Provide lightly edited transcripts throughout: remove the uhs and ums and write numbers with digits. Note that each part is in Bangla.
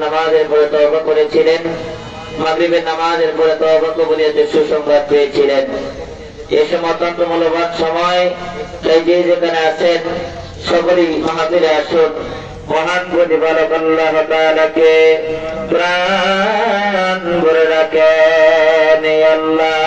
নামাজের পরে তওবা করেছিলেন, মাগরিবের নামাজের পরে তওবা কবুলিয়তের সুসংবাদ পেয়েছিলেন। এই সময় অত্যন্ত মূল্যবান সময়, তাই যে যেখানে আছেন সকলেই মাহফিলে আসুন। মহান প্রতিপালক আল্লাহ তাআলাকে প্রাণ ভরে রাখেন। আল্লাহ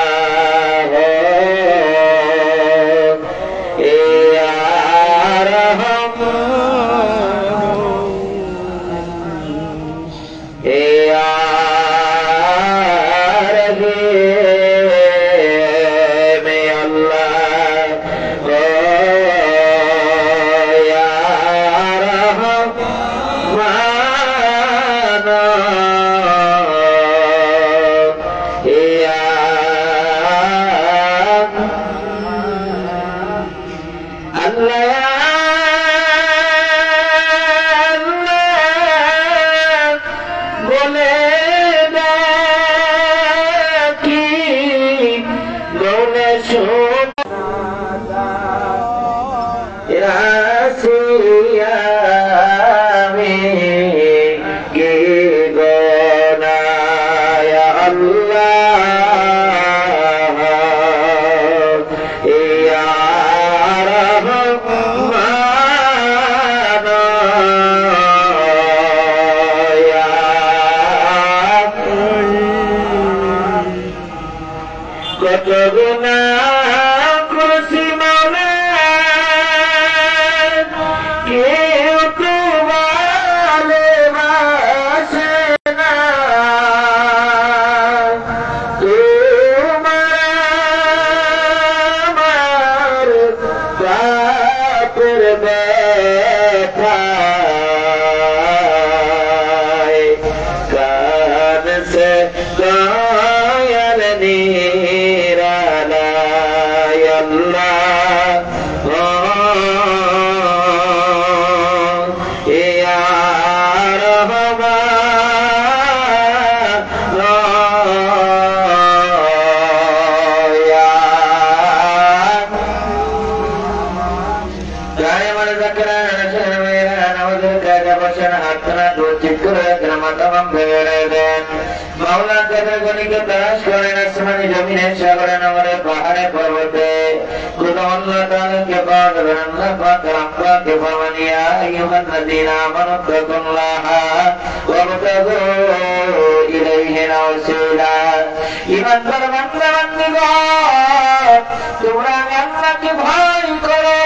তোমরা আল্লাহকে ভয় করো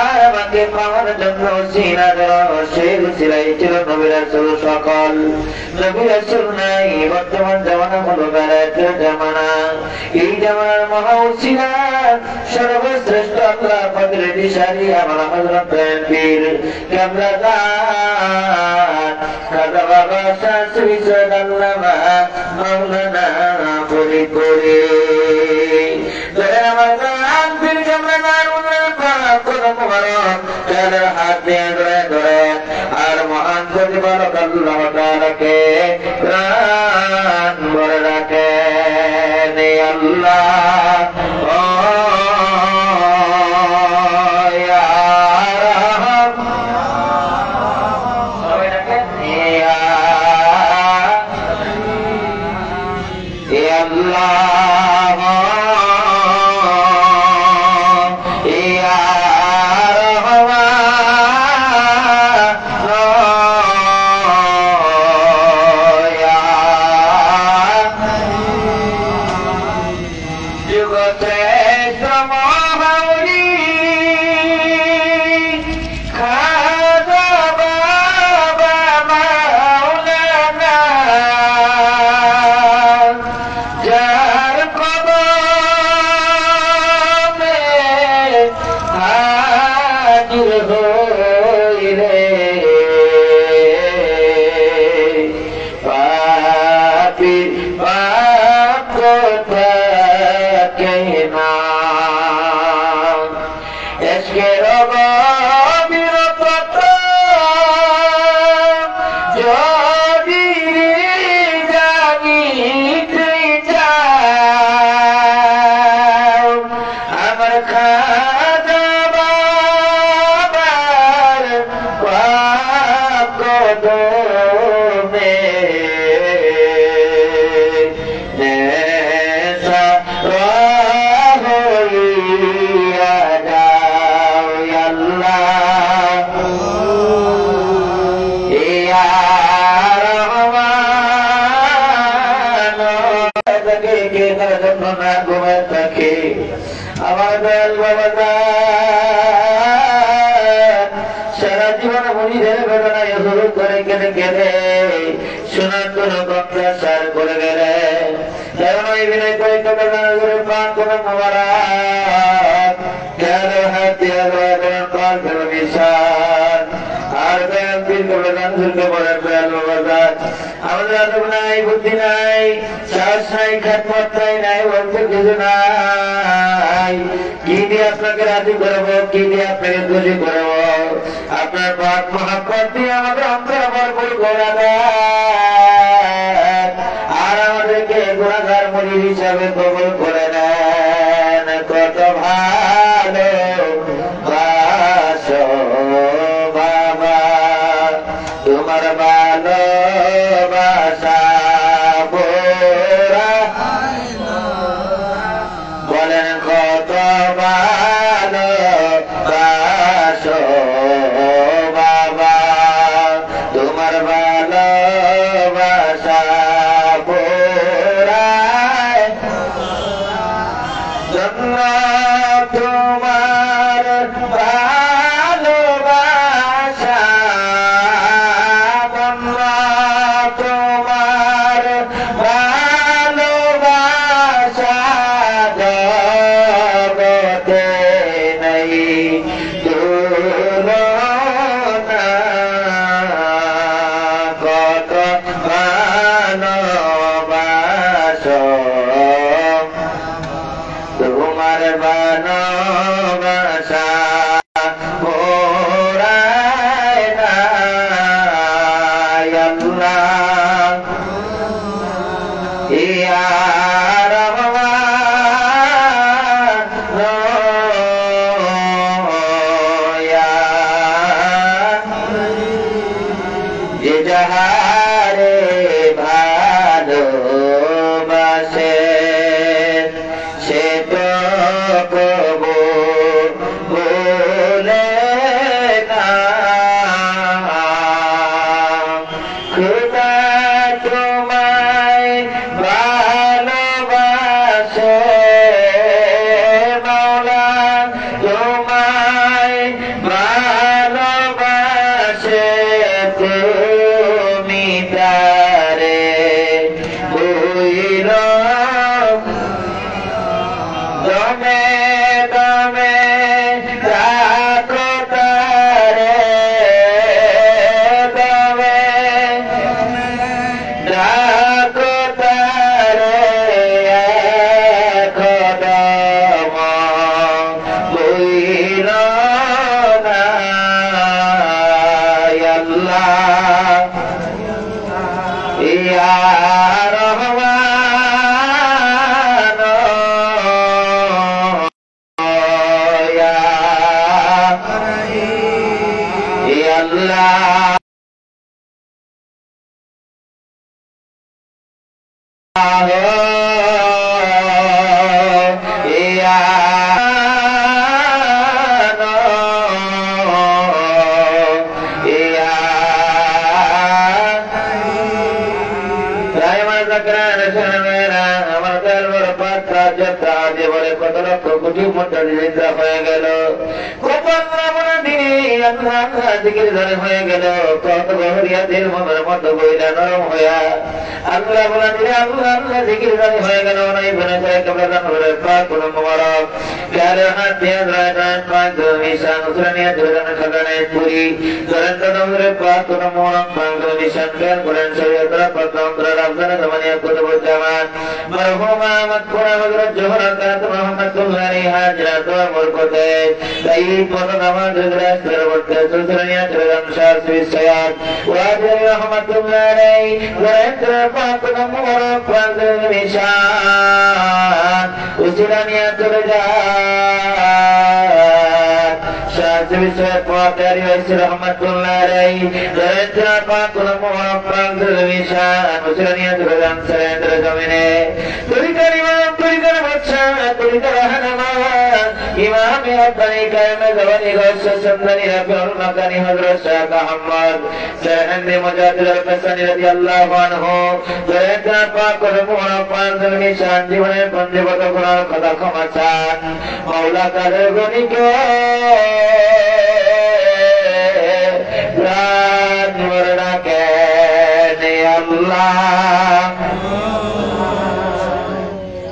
আর আমাকে পাওয়ার জন্য সিনা দাও। সেই সিলাই ছিল নবী রাসূল সকল। নবী রাসূল নাই, বর্তমান জামানা হলো বেলায়েতের জামানা। এই জামানার মহা উসিলা সর্বশ্রেষ্ঠ আল্লাহ পাকের দিশারি আমার হযরত পীর কেবলা দাদা বাবা শাস্ত্রী আল্লামা মাওলানা ফরিদপুরি হাত দিয়ে ধরে ধরে আর মহান প্রতিপালক আল্লাহ তাআলাকে প্রাণ ভরে রাখেন। আল্লাহ সারা জীবন মনিদের বেদনায় শুরু করে কেঁদে কেঁদে শোনার জন্য অত্যাচার করে গেলেন। ওই বিনয় করে পাক কোন মোবারক গেলে হাত দিয়ে পাক বিশাল আর আমাদের আদব নাই, বুদ্ধি নাই, সাহস নাই, খ্যাতমত নাই, বলতে কিছু নাই। কি দিয়ে আপনাকে রাজি করবো, কি দিয়ে আপনাকে খুশি করবো? আপনার পাক মহাব্বত দিয়ে আমাদের অন্তর ভরপুর করে দেন আর আমাদেরকে গুনাহগার মুরিদ হিসাবে কবুল করে নেন। কত ভালো বাসো বাবা, তোমার ভালোবাসা বোরা বলেন কত ভালো বাসো বাবা, তোমার ভালোবাসা বোরা জন্য তোমার ভালোবাসা তোমার ভালোবাসা জগতে নেই তুলনা। কত ভালোবাসো তোমার ভালোবাসা মোরায় না আল্লাহ ইয়া রহমান ইয়া যে যাহারে ভালোবাসে সে তো কবু ভুলে না। খোদা তোমায় ভালোবাসে, মাওলা তোমায় ভালোবাসে, তুমি তারে ভুইল দমে দমে রাখো তারে, দমে রাখো তারে কদম ভুইল না আল্লাহ ইয়া রহমান ইয়া আল্লাহ ইয়া কত লক্ষ কোটি মোটা হয়ে গেল, হয়ে গেল, কত গহরিয়া দিল মনের মতো বইলা নরম হইয়া আল্লাহ বলা দিলে আল্লাহ আল্লাহ জিকির জানি হয়ে গেল। নাই বনে যায় কবলাদান হলে পাক কোন মোবারক গারে হাত দিয়ে রায়দান পাক মিশান উসরানিয়া ধরেন খাগানে পুরি ধরেন তদমরে পাক কোন মোবারক পাক মিশান গান করেন শরীয়তরা পদ্মরা রামজানা জামানিয়া কুতুব জামান মরহুমা মাকফুরা হযরত জোহরা কাত মুহাম্মদ সুল্লাল্লাহু হাজরাত বরকতে তাই পদ নামাজ রাত করতে সুসরানিয়া ধরেন শাহ সুইসায়াত ওয়াজি রহমাতুল্লাহ আলাইহি ওয়া পাক কোন মোবারক পাক মিশান উসরানিয়া চলে যায় Shah Bismillah Qadari wa isi rahmatullah alaihi Darajah Pakul Muhammad Zulmishan Musraniya Durgan Sarendra Jamine Turikan Imam Turikan Bacha Turikan Hanaman Imam Abdani Kaime Zawani Gausa Sandani Rafiul Makani Hadrat Syekh Ahmad Sarendri Mujadid Al-Fasani radhiyallahu anhu Darajah Pakul Muhammad Zulmishan Jivane Panjibata Quran Khata Khamasan Maula Kader Goni Ke Ran Murna Ke Allah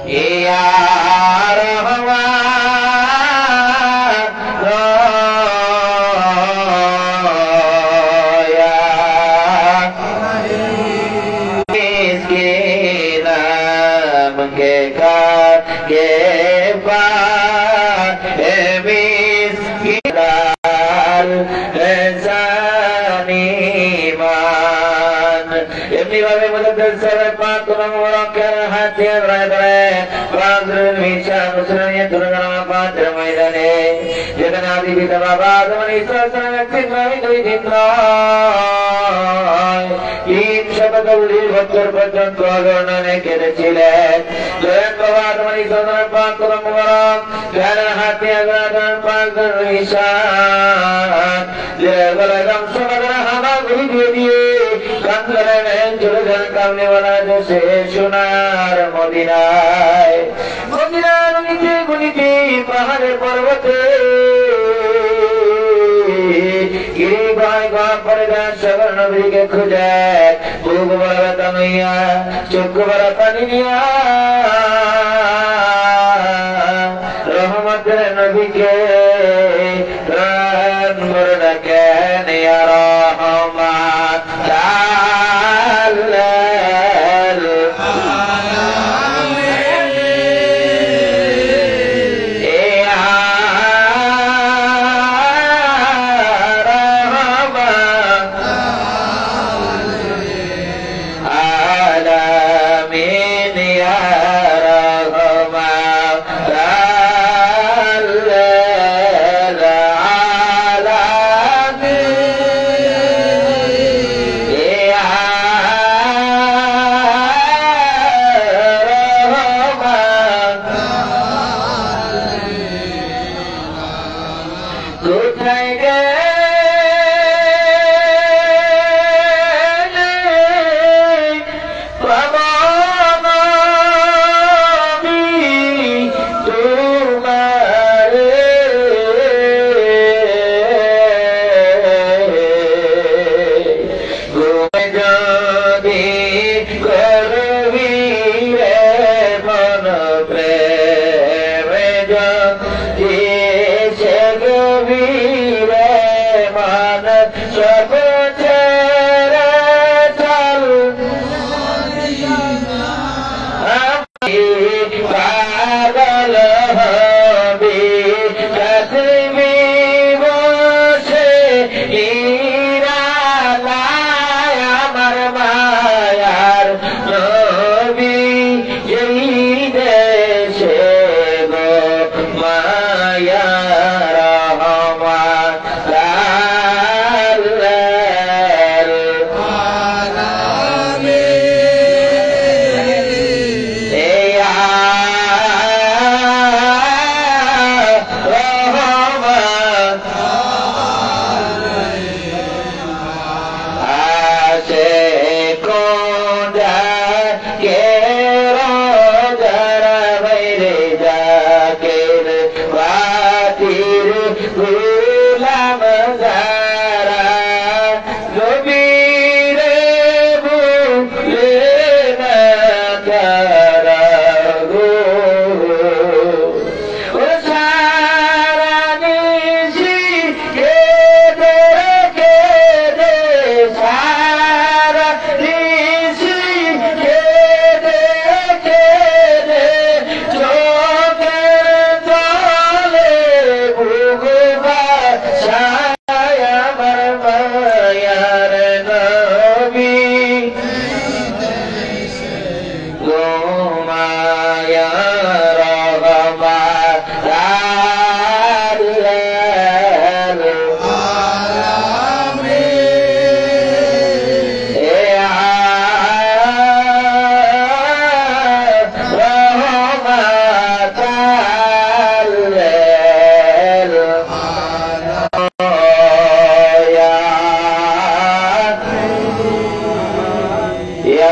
Ya Rahman Ya Miskina Mengkekar Kepa Miskina Zaniman Ibni Babi Mudaddal Sabat Pakulang Warakar Hati Abrai Pradrul Mishan Musraniya Turangana Padra Maidane Jaganadi Bita Baba Zamani Sasana Yaksin Babi Dui Dindrai Yin Shabadalli Bhakkar Bhajan Kogorna Nekede Chile Jayan Baba Zamani Sasana Pakulang Warak Jana Hati Abrai Pradrul Mishan Jagalagam Samadana Hama Guri Diye Kandara Nayan Julagan Kamne Wala Jose Shunar Modinai Modinai Niti Guniti Pahare Parvate Giri Bhai Gwa Parida Sagar Nabi Ke Khujai Bhug Bharata Maiya Chuk Bharata Niya Rahmat Nabi Ke Ran Murna Ke Ya Rahmat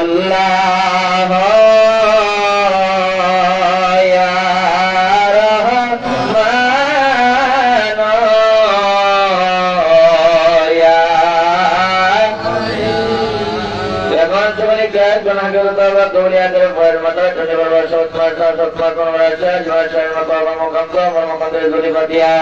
আল্লাহ ইয়া রহমান ইয়া এখন সবাই কাজ বানাকে তওবা করিয়াদের পর মাতা চলে বড় সৎমার সৎমার কোন রাজা জয় মাতা মুকাম তো মুকামের জুরি বাদিয়া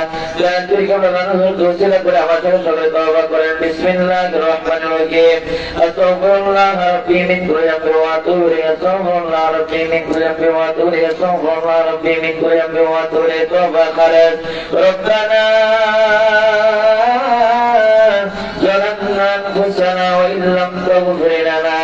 জানতুরি কে বানানো দোষিলা করে আমার সাথে সবাই তওবা করেন বিসমিল্লাহির রহমানির রহিম আস্তাগফিরুল্লাহ রাব্বি মিন কুল্লি যামবি ওয়া আতুবু ইলাইহি আস্তাগফিরুল্লাহ রাব্বি মিন কুল্লি যামবি ওয়া আতুবু ইলাইহি আস্তাগফিরুল্লাহ রাব্বি মিন কুল্লি যামবি ওয়া আতুবু ইলাইহি তওবা করেন রব্বানা ظلمنا أنفسنا وإن لم تغفر لنا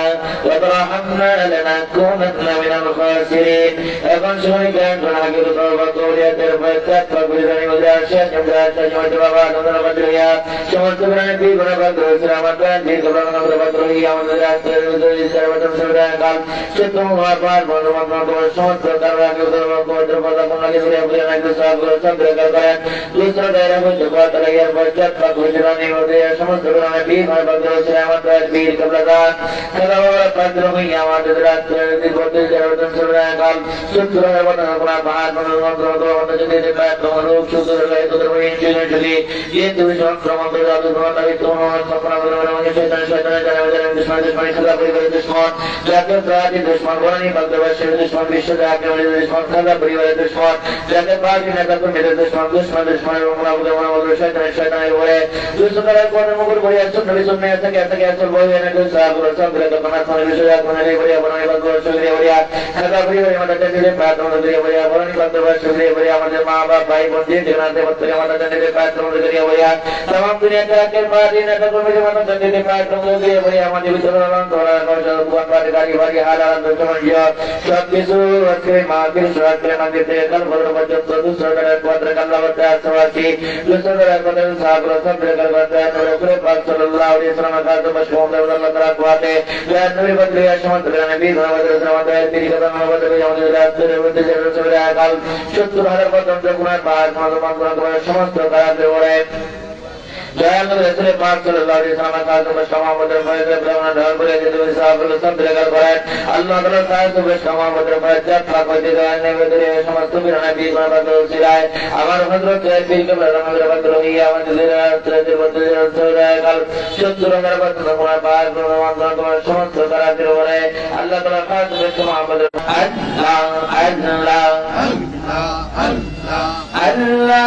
وترحمنا لنكونن من الخاسرين এখন সময় জ্ঞান প্রণাগী তওবা করিয়াদের পশ্চাৎ পবিত্রনি উদাসে জমদাসে জমতে বাবা নন্দন বদরিয়া সমস্ত প্রাণী বিগুণবাদ রয়েছে আমাদের দীর্ঘপ্রাণ বদরিয়া আমাদের রাষ্ট্রের উদয় সর্বতম সর্বদাকাল চিত্তম আপার বন্ধুবান্ধব তোমার সমস্ত কারণে তওবা করতে পদা কোনাকে ধরে বলে নাকি সব সন্দেহ করেন দুসরা দায়রা মধ্যে কথা লাগিয়ে পশ্চাৎ পবিত্রনি উদয় সমস্ত প্রাণী বিগুণবাদ রয়েছে আমাদের বীর কবলাদান খেলা বাবা পাত্র হইয়া আমাদের রাষ্ট্রের উদয় সর্বতম সর্বদাকাল চিত্তর বদন করা ভাত মনোমন্ত্র মন্ত্র যদি দেখায় তোমার রূপ সুন্দর লাগে তোদের বই ইঞ্জিন যদি যে তুমি সংক্রমণ করে দাও তোমার নামে তোমার সপনা বলে বলে শয়তান শয়তানের জানা জানা দুশ্মন দুশ্মন খেলা পরিবারের দুশ্মন যাকে প্রাণী দুশ্মন বলানি বাংলাদেশের দুশ্মন বিশ্ব যাকে দুশ্মন খেলা পরিবারের দুশ্মন যাকে প্রাণী নেতা কর্মীদের দুশ্মন দুশ্মন দুশ্মনের মঙ্গলা বলে বলে শয়তানের শয়তানের বলে দুশ্মনের কোন মুকুর বলে আসুন নবী সুন্নাহ থেকে থেকে আসল বই এনে দুই সাহাবুর সব বলে তোমার সামনে বিষয় আপনারা বলে বলে বলে শুনিয়ে বলে খেলা পরিবারের মধ্যে দিলে প্রার্থনা দিয়ে বলে বলে বাংলাদেশ শুনিয়ে বলে আমাদের মা বাবা ভাই বোন যে জানাতে বলে আমাদের দিলে প্রার্থনা দিয়ে বলে तमाम दुनिया के आखिर मादीन का कोई जमाना जंदे के पास तुम लोग ये बड़ी हमारी विचरण थोड़ा कर भगवान बारे गाड़ी वाली हालात तो समझियो सब किसु अच्छे माफिल स्वाद के मंदिर से कल भद्र बच्चों तो दूसरा तरह क्वार्टर कल्ला बच्चा सवासी दूसरा तरह बदल साहब रसम लेकर बच्चा नबी पाक सल्लल्लाहु अलैहि वसल्लम का तो बस होम में अल्लाह तआला बाते या नबी बदले आशमत नबी नबी समात है तेरी कदम बदले जाओ रात तेरे बदले जरूर से कल शत्रु हर बदन जो गुनाह बाहर मान समस्त करा दे ओरे जयंत रसूल पाक सल्लल्लाहु अलैहि वसल्लम का तो क्षमा मदर फैज ब्रह्म धर्म बोले जो साहब सब लेकर पड़े अल्लाह ताला साहब तो क्षमा मदर फैज जब पाक दे ने मेरे समस्त बिना भी बंद सिराय अमर हजरत पीर के ब्रह्म रबत रही आवाज दे तेरे बदले रसूल कल शत्रु नगर बद नमः पाक भगवान को समस्त करा दे ओरे अल्लाह ताला साहब तो क्षमा मदर अल्लाह अल्लाह अल्लाह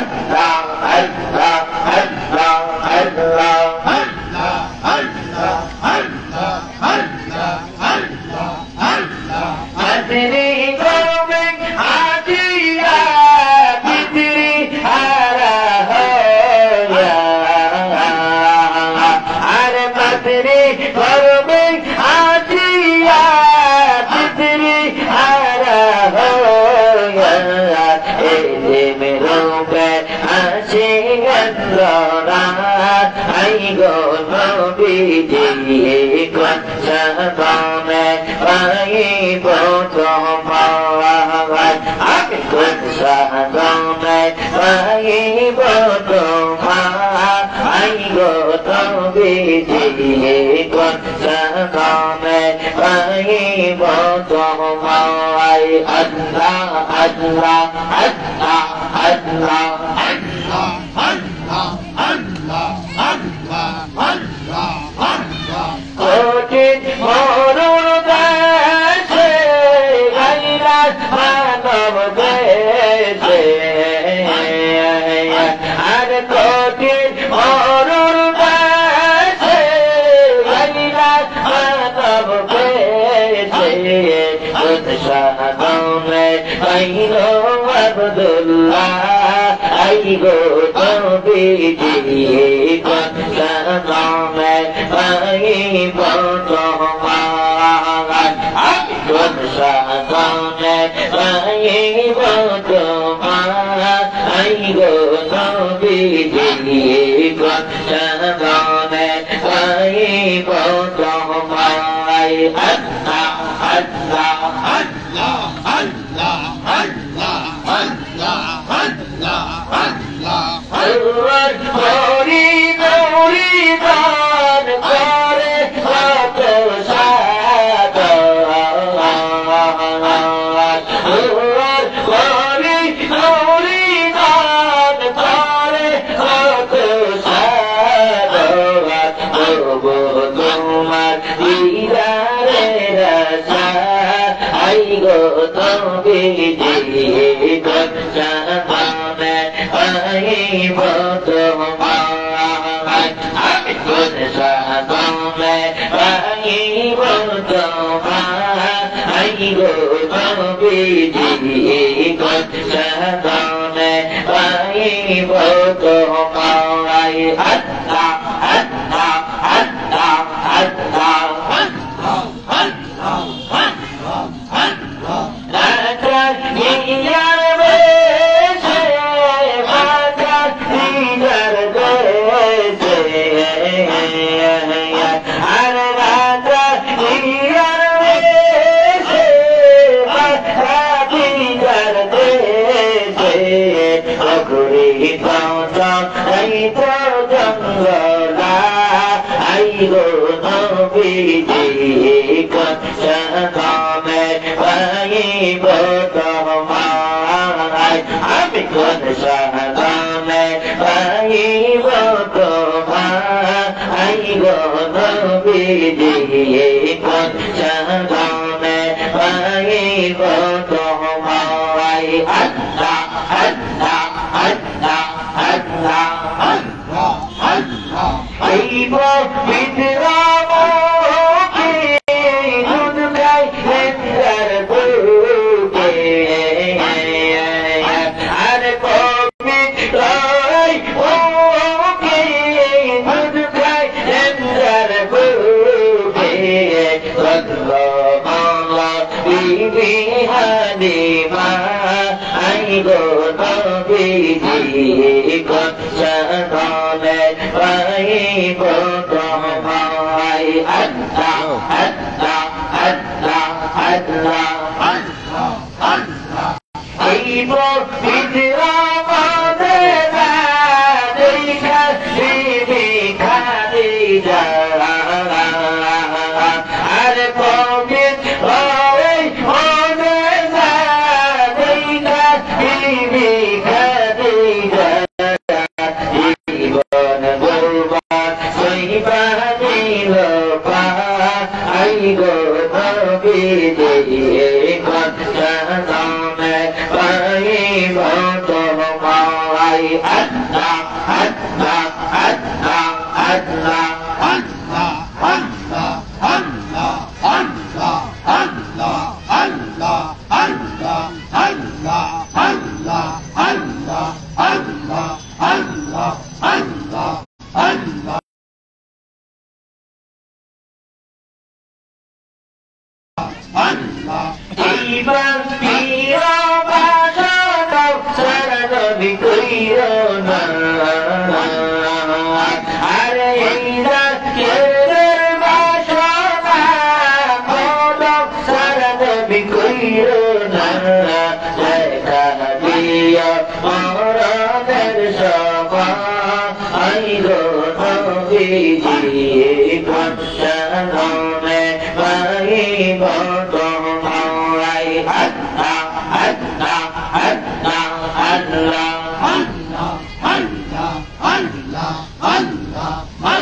Allah Allah Allah আরে এই জাকের বাসনা কদম সারা নবী কইরো না দেখা দিয়া মরণের সময় আইলো নবীজি পঞ্চাননে পাইব তোমায় আল্লাহ আল্লাহ আল্লাহ আল্লাহ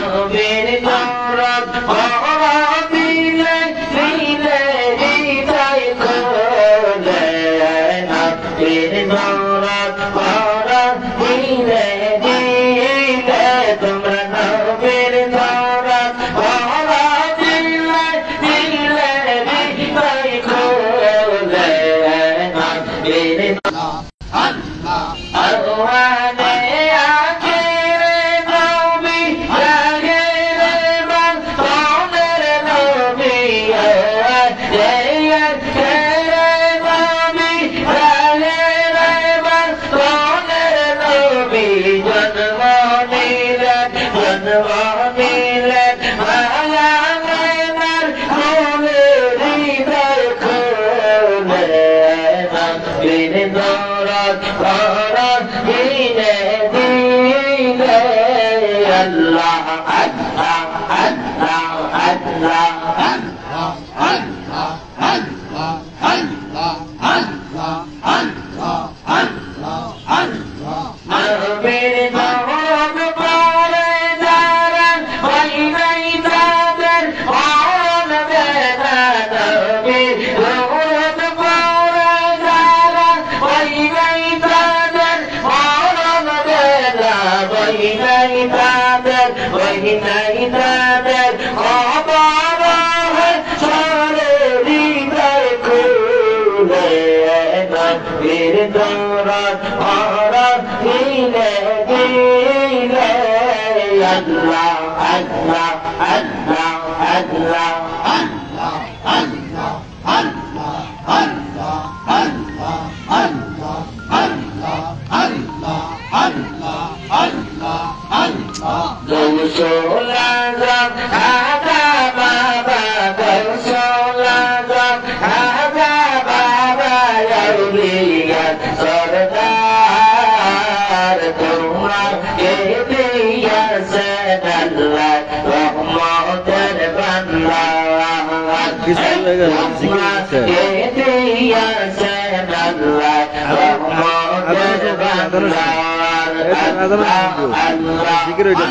নবীর দৌলত দিলে দিলে হৃদয় খোলে নবীর দৌলত দিলে দিলে তোমরা নবীর দৌলত দিলে দিলে হৃদয় খোলে নবীর আল্লাহ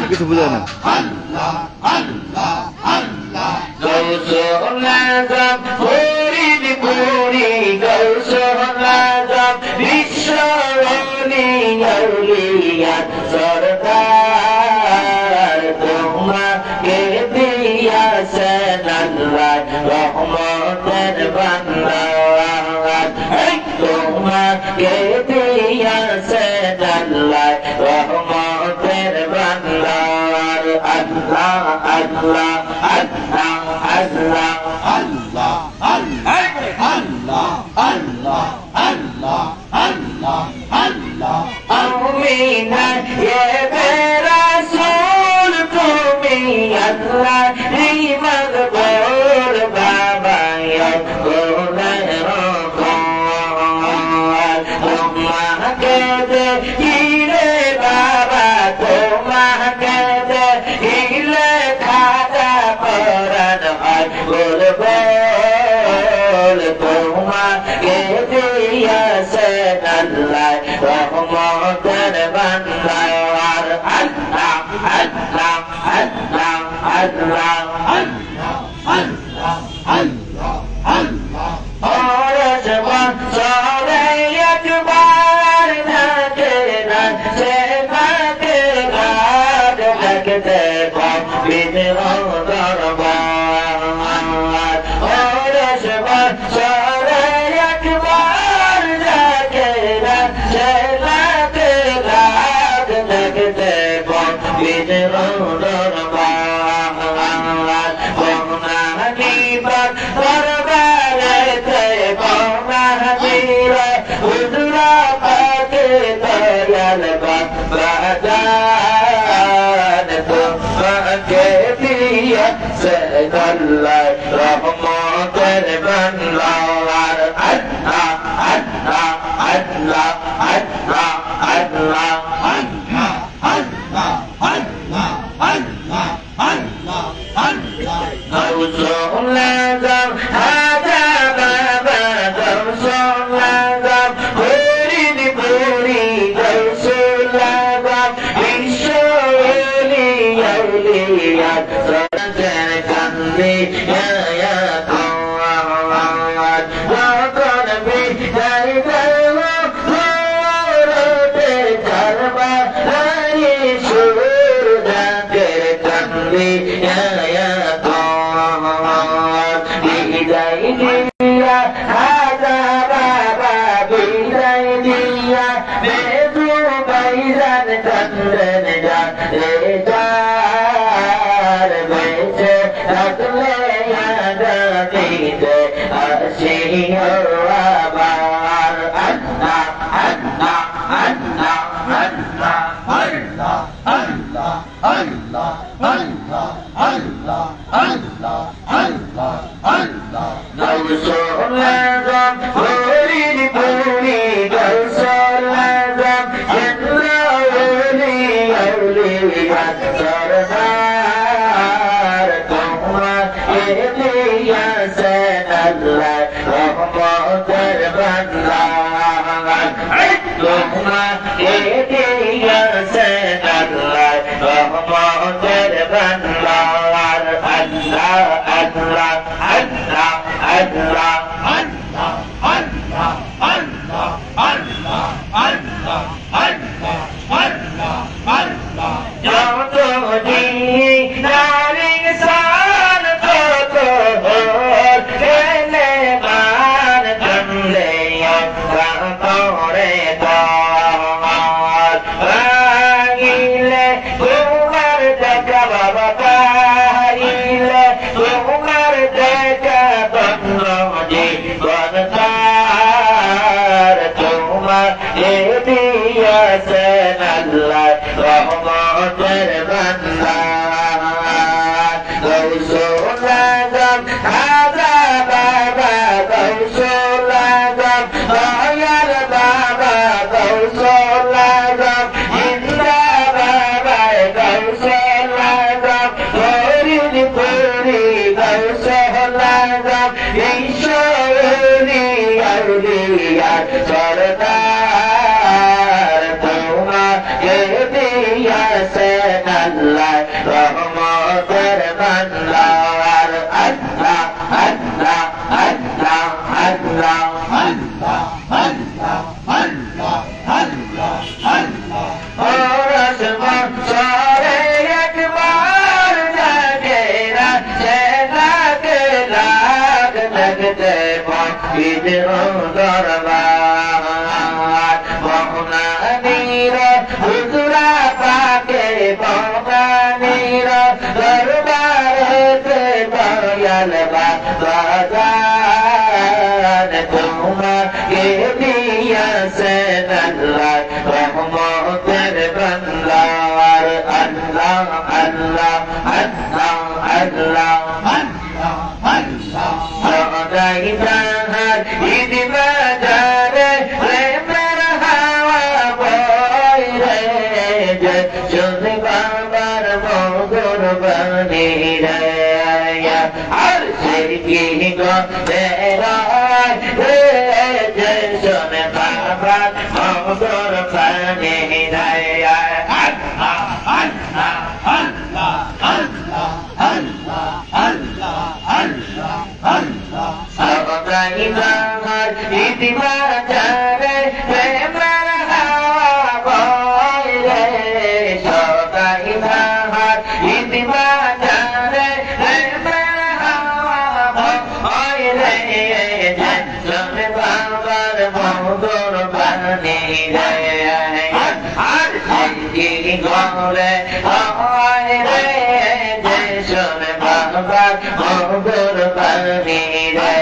কিছু বুঝায় না Bye. হাসেন আল্লাহ রহমতের বান্দার আল্লাহ আল্লাহ আল্লাহ আল্লাহ আল্লাহ আল্লাহ আল্লাহ আল্লাহ আল্লাহ আল্লাহ আল্লাহ গৌসুল আযম হাজা বাবা গৌসুল আযম ফরিদ পুরি গৌসুল আযম বিশ্ব ওলিয়া ওলিয়া সরকার কান্দে ইয়া কওয়াত যখন বিদায় দেব ঘোরতে চরবা হারি সুর ডাকের কান্দে ইয়া কওয়াত বিদায় দিয়া হাজা বাবা বিদায় দিয়া বেজু বাইজান চন্দ্রন যা রে যার বেঁচে থাকলে আগামীতে আসিও আবার আল্লাহ আল্লাহ আল্লাহ আল্লাহ আল্লাহ আল্লাহ আল্লাহ আল্লাহ আল্লাহ আল্লাহ আল্লাহ আল্লাহ গৌসুল আযম ফরিদ পুরি গৌসুল আযম জিন্না ওলিয়া ওলিয়া সরদার তোমাকে দিয়েছেন আল্লাহ রহমতের বান্দার তোমাকে দিয়েছেন আল্লাহ রহমতের বান্দার আল্লাহ আল্লাহ আল্লাহ আল্লাহ আল্লাহ আল্লাহ আল্লাহ আল্লাহ আল্লাহ আল্লাহ আল্লাহ আল্লাহ যত দিন নারী সার কত খেলে মান কামলে করে তোমার রাগিলে তোমার দেখা বাবা পাইলে তোমার দেখা বন্ধ জীবন তার তোমার দিয়েছেন আল্লাহ রহমতের বান্দার গৌসুল আযম হাজা বাবা গৌসুল আযম দয়াল বাবা গৌসুল আযম ইন্দ্রা বাবা গৌসুল আযম ফরিদ পুরি গৌসুল আযম বিশ্ব ওলিয়া ওলিয়া সরদার তোমাকে দিয়েছেন আল্লাহ রহমতের বান্দার আল্লাহ আল্লাহ আল্লাহ আল্লাহ আল্লাহ আল্লাহ আল্লাহ আল্লাহ আল্লাহ ওরস বছরে একবার জাগে রাতে লাগে লাগ লাগতে মসজিদ দরবার মহনানীর হুজুরা পাকে মহনানীর দরবারেতে দয়াল বাজান তোমাকে দিয়েছেন আল্লাহ রহমতের বান্দার আল্লাহ আল্লাহ আল্লাহ আল্লাহ আল্লাহ আল্লাহ সদাই তাহার ঈদ বাজারে প্রেমের হাওয়া বয় রে যে শুনে বাবার মধুর বাণী রে আর সে কি গে রে যে শুনে বাবার মধুর বাণী রে আল্লাহ আল্লাহ আল্লাহ আল্লাহ আল্লাহ আল্লাহ আল্লাহ আল্লাহ সদাই তাহার ঈদ বাজারে প্রেমের হাওয়া বয় রে সদাই তাহার ঈদ বাজারে প্রেমের হাওয়া বয় রে শুনে বাবার মধুর বাণী রে আর কি গরে হয় রে যে শুনে বাবার মধুর বাণী রে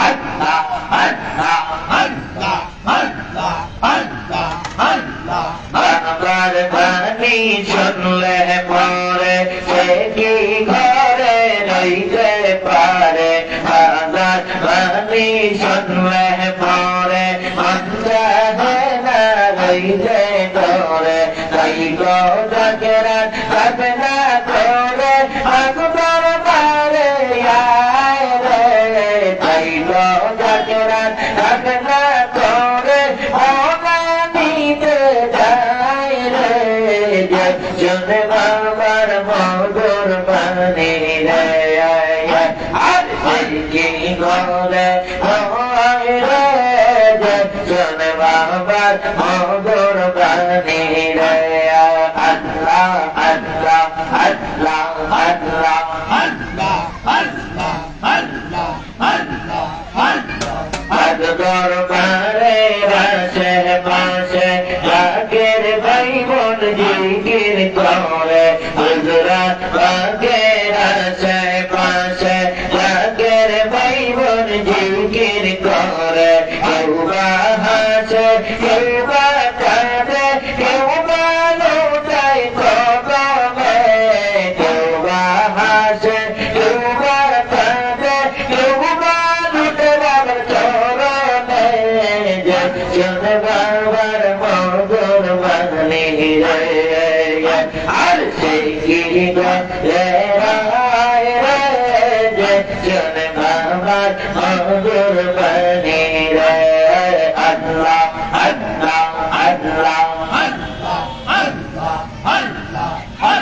আল্লাহ আল্লাহ আল্লাহ আল্লাহ আল্লাহ আল্লাহ বাবার বাণী শুনলে পরে সে কি ঘরে হইতে পারে আদার বাণী শুনলে পরে মনটা না রইতে তোরে তাই গো জাগরাত কাবে না তোরে আকবর পারে আয় রে তাই গো জাগরাত কাবে না তোরে নিতে যায় রে জনে বাবার মধুর বাণী রে আর কি গলে রে জনে বাবার মধুর বাণী রে আল্লাহ আল্লাহ আল্লাহ আল্লাহ আল্লাহ আল্লাহ আল্লাহ আল্লাহ আল্লাহ দরবারে রাশে পাশে রাগের ভাই বোন জিকির করে হুজুরা বাগের রাশে পাশে রাগের ভাই বোন জিকির করে কেউ বা হাসে কেউ বা কাঁদে কেউ বা লুটায় কদমে কেউ বা হাসে কেউ বা কাঁদে কেউ বা লুটে বাবার চরণে জনে বাবার মধুর বাণী রে আর সেই কি রে জনে বাবার মধুর বাণী রে আল্লাহ আল্লাহ আল্লাহ আল্লাহ আল্লাহ আল্লাহ আল্লাহ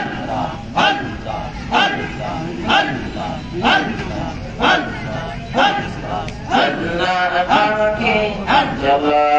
আল্লাহ আল্লাহ আল্লাহ আল্লাহ আল্লাহ আল্লাহ আল্লাহ